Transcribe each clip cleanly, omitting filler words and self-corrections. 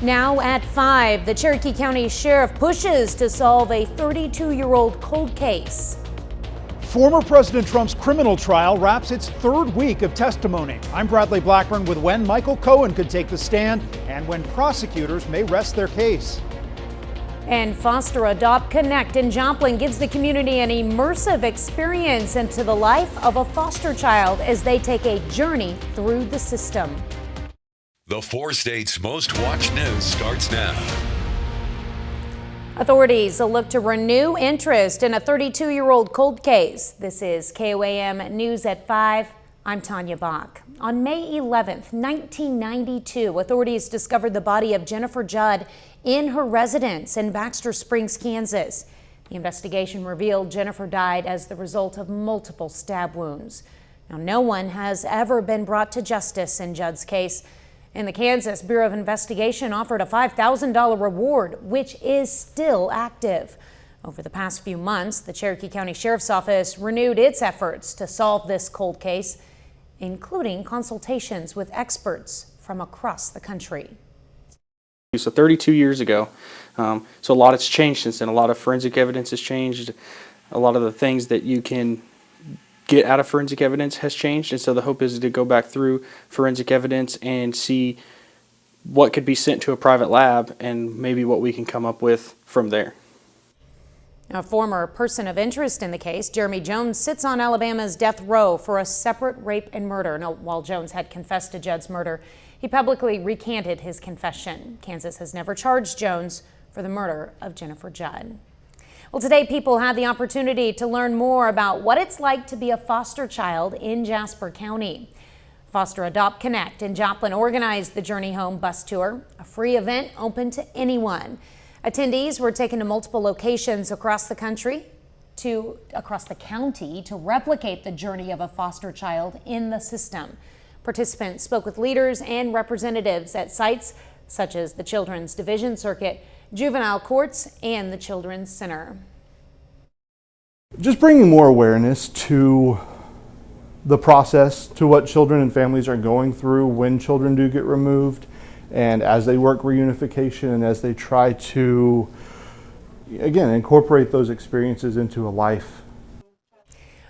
Now at 5, the Cherokee County Sheriff pushes to solve a 32-year-old cold case. Former President Trump's criminal trial wraps its third week of testimony. I'm Bradley Blackburn with when Michael Cohen could take the stand and when prosecutors may rest their case. And Foster Adopt Connect in Joplin gives the community an immersive experience into the life of a foster child as they take a journey through the system. The 4 states' most watched news starts now. Authorities look to renew interest in a 32-year-old cold case. This is KOAM News at 5. I'm Tanya Bach. On May 11th, 1992, authorities discovered the body of Jennifer Judd in her residence in Baxter Springs, Kansas. The investigation revealed Jennifer died as the result of multiple stab wounds. Now, no one has ever been brought to justice in Judd's case. And the Kansas Bureau of Investigation offered a $5,000 reward, which is still active. Over the past few months, the Cherokee County Sheriff's Office renewed its efforts to solve this cold case, including consultations with experts from across the country. So 32 years ago, so a lot has changed since then. A lot of forensic evidence has changed. A lot of the things that you can get out of forensic evidence has changed, and so the hope is to go back through forensic evidence and see what could be sent to a private lab and maybe what we can come up with from there. A former person of interest in the case, Jeremy Jones, sits on Alabama's death row for a separate rape and murder. Now, while Jones had confessed to Judd's murder, he publicly recanted his confession. Kansas has never charged Jones for the murder of Jennifer Judd. Well, today people had the opportunity to learn more about what it's like to be a foster child in Jasper County. Foster Adopt Connect in Joplin organized the Journey Home bus tour, a free event open to anyone. Attendees were taken to multiple locations across the county to replicate the journey of a foster child in the system. Participants spoke with leaders and representatives at sites such as the Children's Division Circuit, juvenile courts, and the Children's Center. Just bringing more awareness to the process, to what children and families are going through when children do get removed, and as they work reunification and as they try to, again, incorporate those experiences into a life.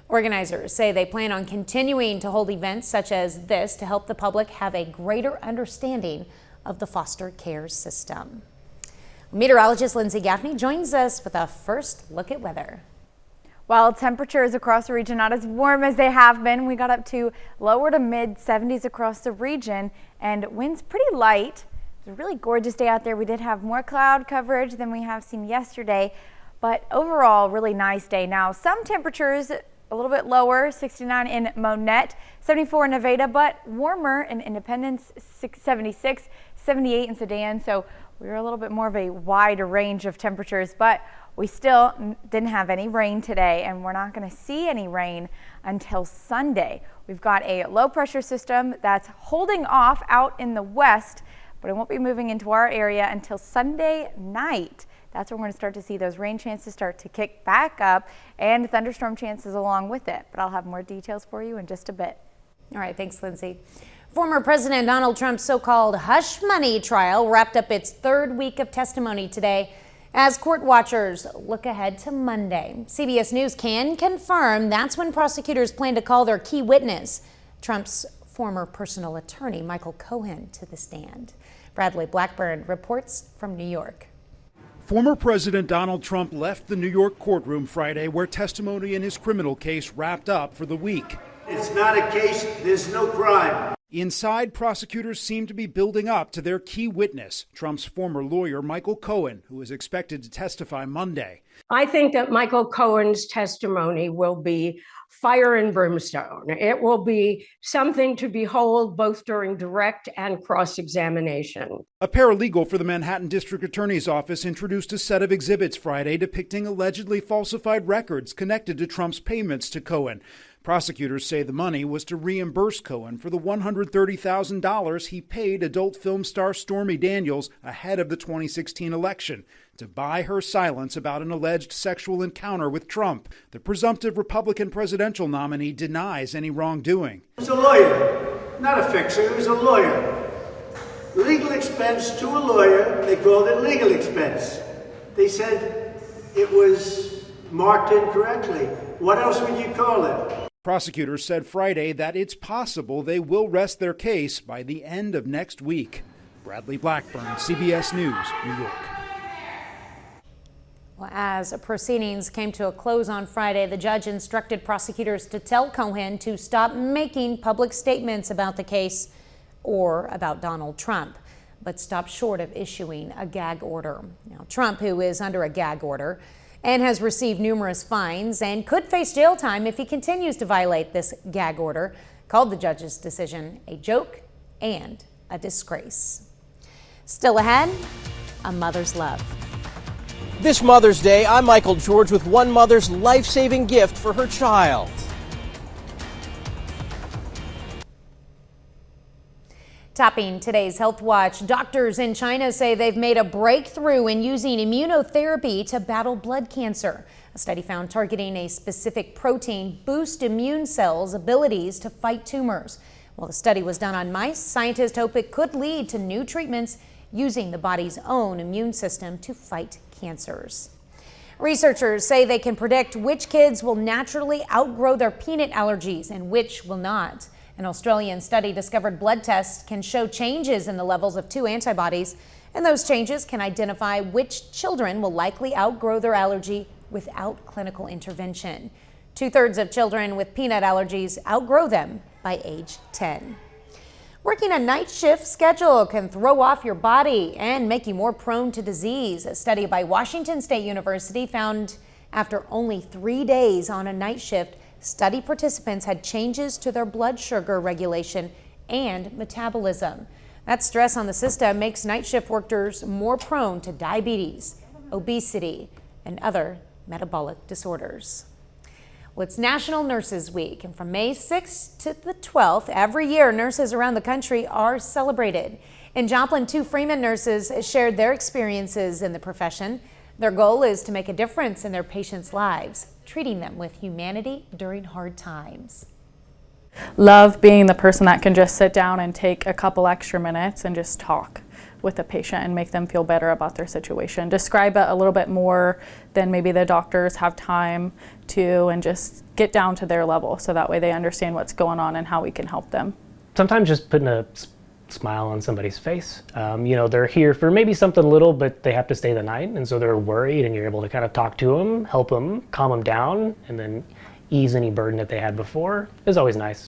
Organizers say they plan on continuing to hold events such as this to help the public have a greater understanding of the foster care system. Meteorologist Lindsay Gaffney joins us with a first look at weather. While temperatures across the region not as warm as they have been, we got up to lower to mid 70s across the region and winds pretty light. It was a really gorgeous day out there. We did have more cloud coverage than we have seen yesterday, but overall really nice day. Now some temperatures a little bit lower, 69 in Monette, 74 in Nevada, but warmer in Independence, 76, 78 in Sedan. So we were a little bit more of a wide range of temperatures, but we still didn't have any rain today, and we're not going to see any rain until Sunday. We've got a low pressure system that's holding off out in the west, but it won't be moving into our area until Sunday night. That's when we're going to start to see those rain chances start to kick back up and thunderstorm chances along with it. But I'll have more details for you in just a bit. All right, thanks, Lindsay. Former President Donald Trump's so-called hush money trial wrapped up its third week of testimony today as court watchers look ahead to Monday. CBS News can confirm that's when prosecutors plan to call their key witness, Trump's former personal attorney, Michael Cohen, to the stand. Bradley Blackburn reports from New York. Former President Donald Trump left the New York courtroom Friday where testimony in his criminal case wrapped up for the week. It's not a case, there's no crime. Inside, prosecutors seem to be building up to their key witness, Trump's former lawyer, Michael Cohen, who is expected to testify Monday. I think that Michael Cohen's testimony will be fire and brimstone. It will be something to behold both during direct and cross-examination. A paralegal for the Manhattan District Attorney's Office introduced a set of exhibits Friday depicting allegedly falsified records connected to Trump's payments to Cohen. Prosecutors say the money was to reimburse Cohen for the $130,000 he paid adult film star Stormy Daniels ahead of the 2016 election to buy her silence about an alleged sexual encounter with Trump. The presumptive Republican presidential nominee denies any wrongdoing. He was a lawyer, not a fixer, he was a lawyer. Legal experience. expense to a lawyer. They called it legal expense. They said it was marked incorrectly. What else would you call it? Prosecutors said Friday that it's possible they will rest their case by the end of next week. Bradley Blackburn, CBS News, New York. Well, as proceedings came to a close on Friday, the judge instructed prosecutors to tell Cohen to stop making public statements about the case or about Donald Trump, but stop short of issuing a gag order. Now, Trump, who is under a gag order and has received numerous fines and could face jail time if he continues to violate this gag order, called the judge's decision a joke and a disgrace. Still ahead, a mother's love. This Mother's Day, I'm Michael George with one mother's life-saving gift for her child. Topping today's Health Watch, doctors in China say they've made a breakthrough in using immunotherapy to battle blood cancer. A study found targeting a specific protein boosts immune cells' abilities to fight tumors. While the study was done on mice, scientists hope it could lead to new treatments using the body's own immune system to fight cancers. Researchers say they can predict which kids will naturally outgrow their peanut allergies and which will not. An Australian study discovered blood tests can show changes in the levels of two antibodies, and those changes can identify which children will likely outgrow their allergy without clinical intervention. 2/3 of children with peanut allergies outgrow them by age 10. Working a night shift schedule can throw off your body and make you more prone to disease. A study by Washington State University found after only 3 days on a night shift, study participants had changes to their blood sugar regulation and metabolism. That stress on the system makes night shift workers more prone to diabetes, obesity, and other metabolic disorders. Well, it's National Nurses Week, and from May 6th to the 12th, every year nurses around the country are celebrated. In Joplin, 2 Freeman nurses shared their experiences in the profession. Their goal is to make a difference in their patients' lives, treating them with humanity during hard times. Love being the person that can just sit down and take a couple extra minutes and just talk with the patient and make them feel better about their situation. Describe it a little bit more than maybe the doctors have time to, and just get down to their level so that way they understand what's going on and how we can help them. Sometimes just putting a smile on somebody's face. They're here for maybe something little, but they have to stay the night, and so they're worried, and you're able to kind of talk to them, help them, calm them down, and then ease any burden that they had before is always nice.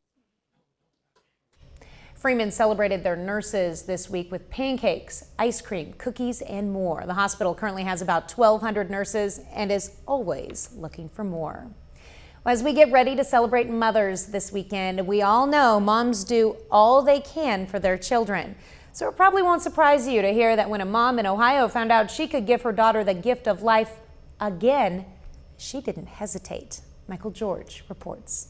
Freeman celebrated their nurses this week with pancakes, ice cream, cookies, and more. The hospital currently has about 1,200 nurses and is always looking for more. As we get ready to celebrate mothers this weekend, we all know moms do all they can for their children. So it probably won't surprise you to hear that when a mom in Ohio found out she could give her daughter the gift of life again, she didn't hesitate. Michael George reports.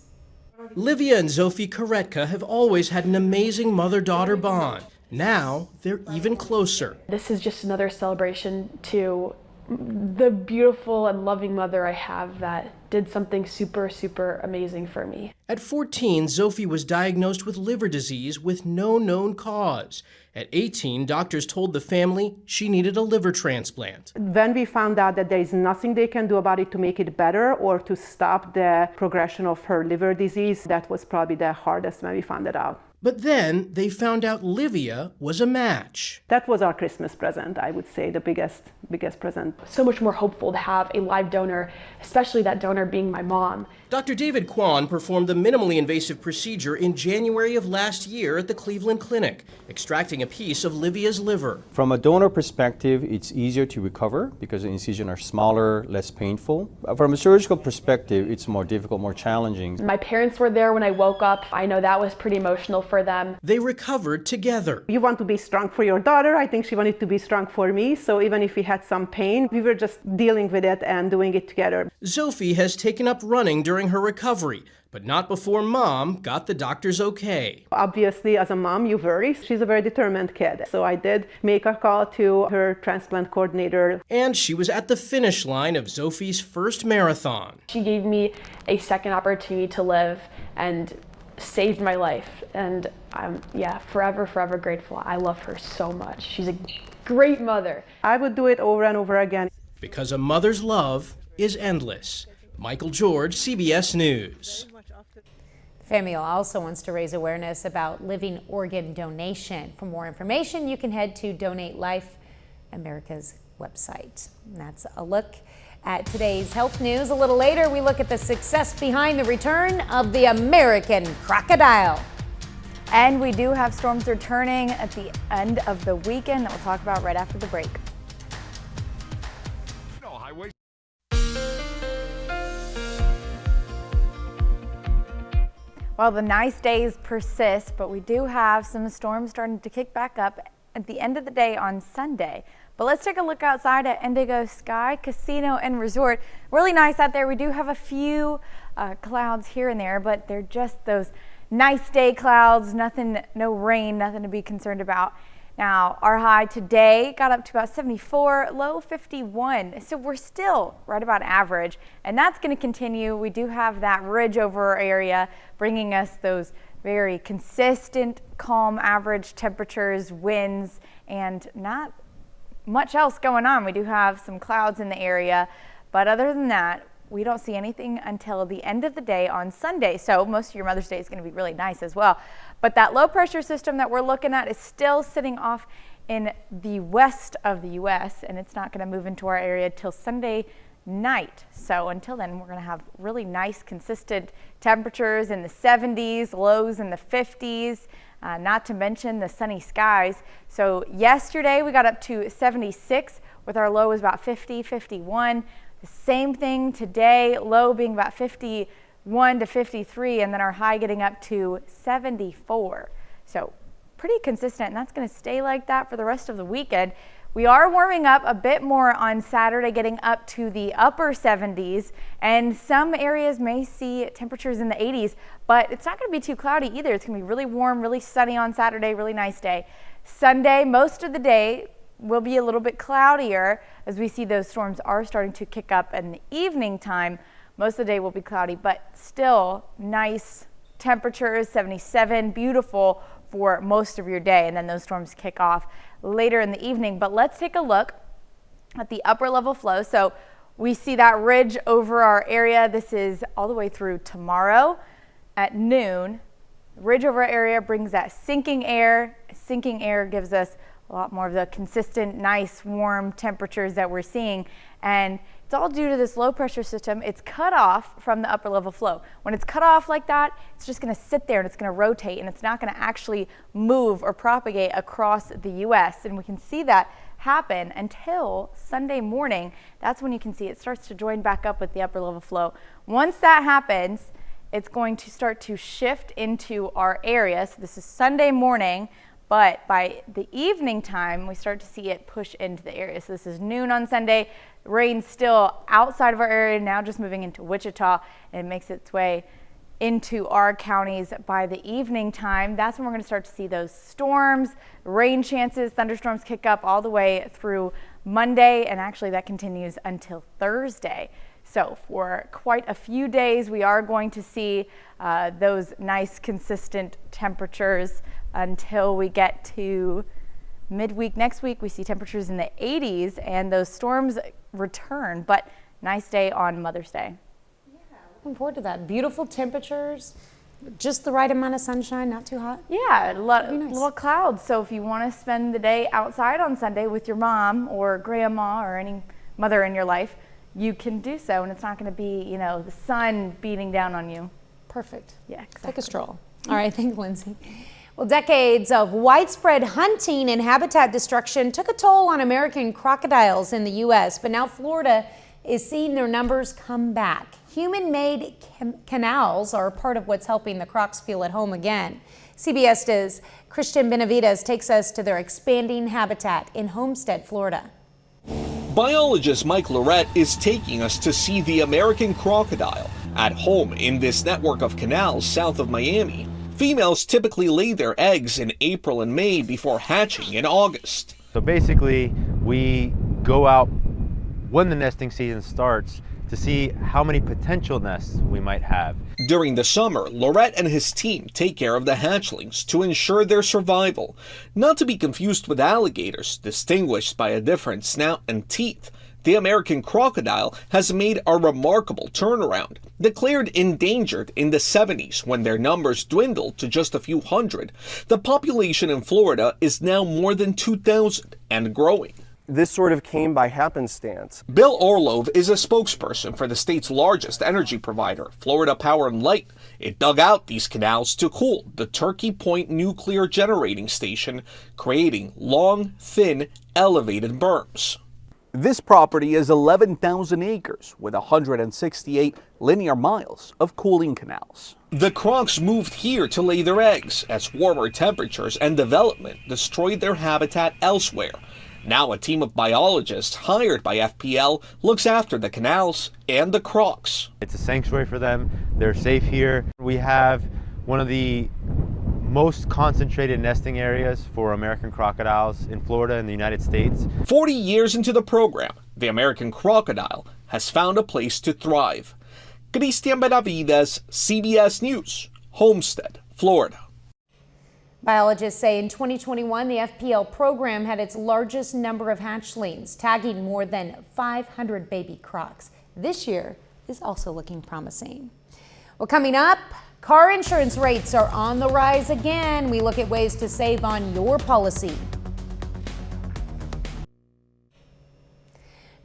Livia and Zofie Karetka have always had an amazing mother-daughter bond. Now they're even closer. This is just another celebration to the beautiful and loving mother I have that did something super, super amazing for me. At 14, Zofie was diagnosed with liver disease with no known cause. At 18, doctors told the family she needed a liver transplant. When we found out that there is nothing they can do about it to make it better or to stop the progression of her liver disease, that was probably the hardest when we found it out. But then they found out Livia was a match. That was our Christmas present, I would say, the biggest present. So much more hopeful to have a live donor, especially that donor being my mom. Dr. David Kwan performed the minimally invasive procedure in January of last year at the Cleveland Clinic, extracting a piece of Livia's liver. From a donor perspective, it's easier to recover because the incisions are smaller, less painful. From a surgical perspective, it's more difficult, more challenging. My parents were there when I woke up. I know that was pretty emotional for them. They recovered together. You want to be strong for your daughter. I think she wanted to be strong for me. So even if we had some pain, we were just dealing with it and doing it together. Zofie has taken up running during her recovery, but not before Mom got the doctor's okay. Obviously, as a mom, you worry. She's a very determined kid. So I did make a call to her transplant coordinator. And she was at the finish line of Zofie's first marathon. She gave me a second opportunity to live, and saved my life, and I'm forever grateful. I love her so much. She's a great mother. I would do it over and over again. Because a mother's love is endless. Michael George, CBS News. Family also wants to raise awareness about living organ donation. For more information, you can head to Donate Life America's website. And that's a look at today's health news. A little later, we look at the success behind the return of the American crocodile. And we do have storms returning at the end of the weekend that we'll talk about right after the break. Well, the nice days persist, but we do have some storms starting to kick back up at the end of the day on Sunday. But let's take a look outside at Indigo Sky Casino and Resort. Really nice out there. We do have a few clouds here and there, but they're just those nice day clouds, no rain, nothing to be concerned about. Now, our high today got up to about 74, low 51. So we're still right about average, and that's going to continue. We do have that ridge over our area bringing us those very consistent, calm average temperatures, winds, and not much else going on. We do have some clouds in the area, but other than that, we don't see anything until the end of the day on Sunday. So most of your Mother's Day is going to be really nice as well. But that low pressure system that we're looking at is still sitting off in the west of the U.S. and it's not going to move into our area till Sunday night. So until then, we're going to have really nice, consistent temperatures in the 70s, lows in the 50s, not to mention the sunny skies. So yesterday we got up to 76 with our low was about 50, 51. The same thing today, low being about 51 to 53, and then our high getting up to 74. So pretty consistent, and that's going to stay like that for the rest of the weekend. We are warming up a bit more on Saturday, getting up to the upper 70s, and some areas may see temperatures in the 80s, but it's not going to be too cloudy either. It's going to be really warm, really sunny on Saturday, really nice day. Sunday, most of the day will be a little bit cloudier as we see those storms are starting to kick up in the evening time. Most of the day will be cloudy, but still nice temperatures, 77, beautiful for most of your day. And then those storms kick off later in the evening. But let's take a look at the upper level flow. So we see that ridge over our area. This is all the way through tomorrow at noon. Ridge over our area brings that sinking air. Sinking air gives us a lot more of the consistent, nice, warm temperatures that we're seeing. And it's all due to this low pressure system. It's cut off from the upper level flow. When it's cut off like that, it's just going to sit there and it's going to rotate and it's not going to actually move or propagate across the U.S. And we can see that happen until Sunday morning. That's when you can see it starts to join back up with the upper level flow. Once that happens, it's going to start to shift into our area. So this is Sunday morning. But by the evening time, we start to see it push into the area. So this is noon on Sunday. Rain's still outside of our area, now just moving into Wichita, and it makes its way into our counties by the evening time. That's when we're going to start to see those storms, rain chances, thunderstorms kick up all the way through Monday, and actually that continues until Thursday. So for quite a few days, we are going to see those nice, consistent temperatures until we get to midweek next week. We see temperatures in the 80s and those storms return, but nice day on Mother's Day. Yeah, looking forward to that. Beautiful temperatures, just the right amount of sunshine, not too hot. Yeah, little clouds. So if you want to spend the day outside on Sunday with your mom or grandma or any mother in your life, you can do so, and it's not going to be, the sun beating down on you. Perfect. Yeah, exactly. Take a stroll. All right, thanks, Lindsay. Well, decades of widespread hunting and habitat destruction took a toll on American crocodiles in the U.S., but now Florida is seeing their numbers come back. Human-made canals are part of what's helping the crocs feel at home again. CBS's Christian Benavides takes us to their expanding habitat in Homestead, Florida. Biologist Mike Lorette is taking us to see the American crocodile at home in this network of canals south of Miami. Females typically lay their eggs in April and May before hatching in August. So basically, we go out when the nesting season starts to see how many potential nests we might have. During the summer, Lorette and his team take care of the hatchlings to ensure their survival, not to be confused with alligators, distinguished by a different snout and teeth. The American crocodile has made a remarkable turnaround. Declared endangered in the 70s when their numbers dwindled to just a few hundred, the population in Florida is now more than 2,000 and growing. This sort of came by happenstance. Bill Orlove is a spokesperson for the state's largest energy provider, Florida Power and Light. It dug out these canals to cool the Turkey Point nuclear generating station, creating long, thin, elevated berms. This property is 11,000 acres with 168 linear miles of cooling canals. The crocs moved here to lay their eggs as warmer temperatures and development destroyed their habitat elsewhere. Now a team of biologists hired by FPL looks after the canals and the crocs. It's a sanctuary for them. They're safe here. We have one of the most concentrated nesting areas for American crocodiles in Florida and the United States. 40 years into the program, the American crocodile has found a place to thrive. Cristian Benavides, CBS News, Homestead, Florida. Biologists say in 2021, the FPL program had its largest number of hatchlings, tagging more than 500 baby crocs. This year is also looking promising. Well, coming up, car insurance rates are on the rise again. We look at ways to save on your policy.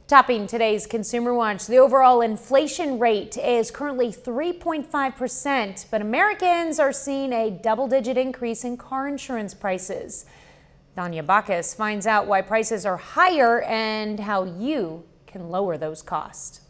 Topping today's Consumer Watch, the overall inflation rate is currently 3.5%, but Americans are seeing a double-digit increase in car insurance prices. Danya Bacchus finds out why prices are higher and how you can lower those costs.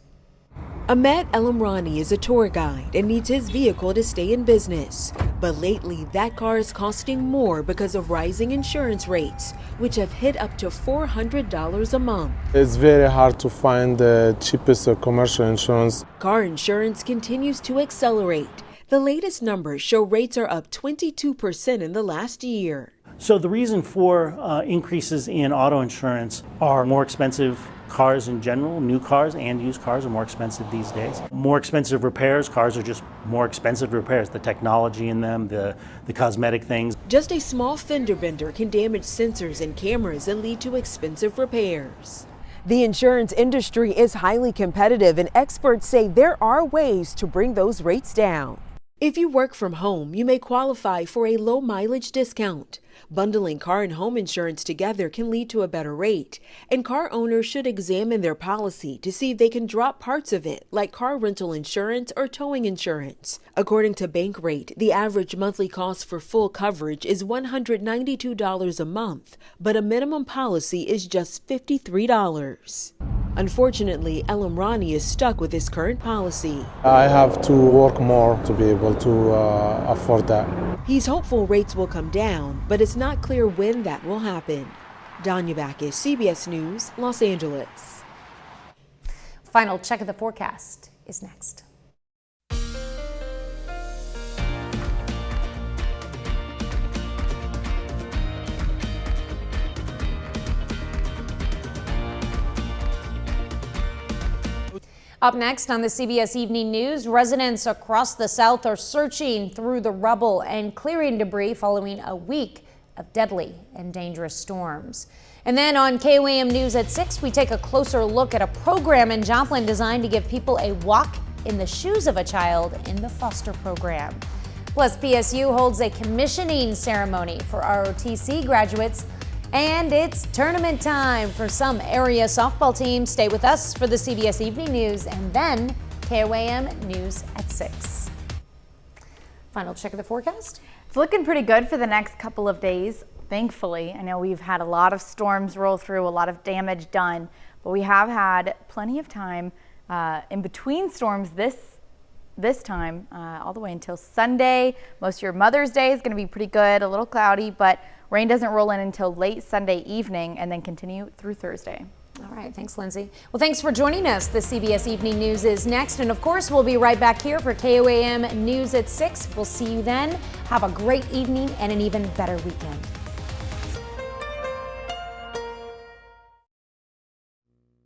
Ahmet Elamrani is a tour guide and needs his vehicle to stay in business. But lately, that car is costing more because of rising insurance rates, which have hit up to $400 a month. It's very hard to find the cheapest commercial insurance. Car insurance continues to accelerate. The latest numbers show rates are up 22% in the last year. So the reason for increases in auto insurance are more expensive cars in general. New cars and used cars are more expensive these days. More expensive repairs. Cars are just more expensive repairs. The technology in them, the cosmetic things. Just a small fender bender can damage sensors and cameras and lead to expensive repairs. The insurance industry is highly competitive, and experts say there are ways to bring those rates down. If you work from home, you may qualify for a low mileage discount. Bundling car and home insurance together can lead to a better rate, and car owners should examine their policy to see if they can drop parts of it, like car rental insurance or towing insurance. According to Bankrate, the average monthly cost for full coverage is $192 a month, but a minimum policy is just $53. Unfortunately, Elamrani is stuck with his current policy. I have to work more to be able to afford that. He's hopeful rates will come down, but it's not clear when that will happen. Danya Bacchus, CBS News, Los Angeles. Final check of the forecast is next. Up next on the CBS Evening News, residents across the South are searching through the rubble and clearing debris following a week of deadly and dangerous storms. And then on KOAM News at 6, we take a closer look at a program in Joplin designed to give people a walk in the shoes of a child in the foster program. Plus, PSU holds a commissioning ceremony for ROTC graduates. And it's tournament time for some area softball teams. Stay with us for the CBS Evening News and then KOAM News at 6. Final check of the forecast. It's looking pretty good for the next couple of days, thankfully. I know we've had a lot of storms roll through, a lot of damage done, but we have had plenty of time in between storms this time all the way until Sunday. Most of your Mother's Day is going to be pretty good, a little cloudy, but rain doesn't roll in until late Sunday evening and then continue through Thursday. All right, thanks, Lindsay. Well, thanks for joining us. The CBS Evening News is next, and of course, we'll be right back here for KOAM News at 6. We'll see you then. Have a great evening and an even better weekend.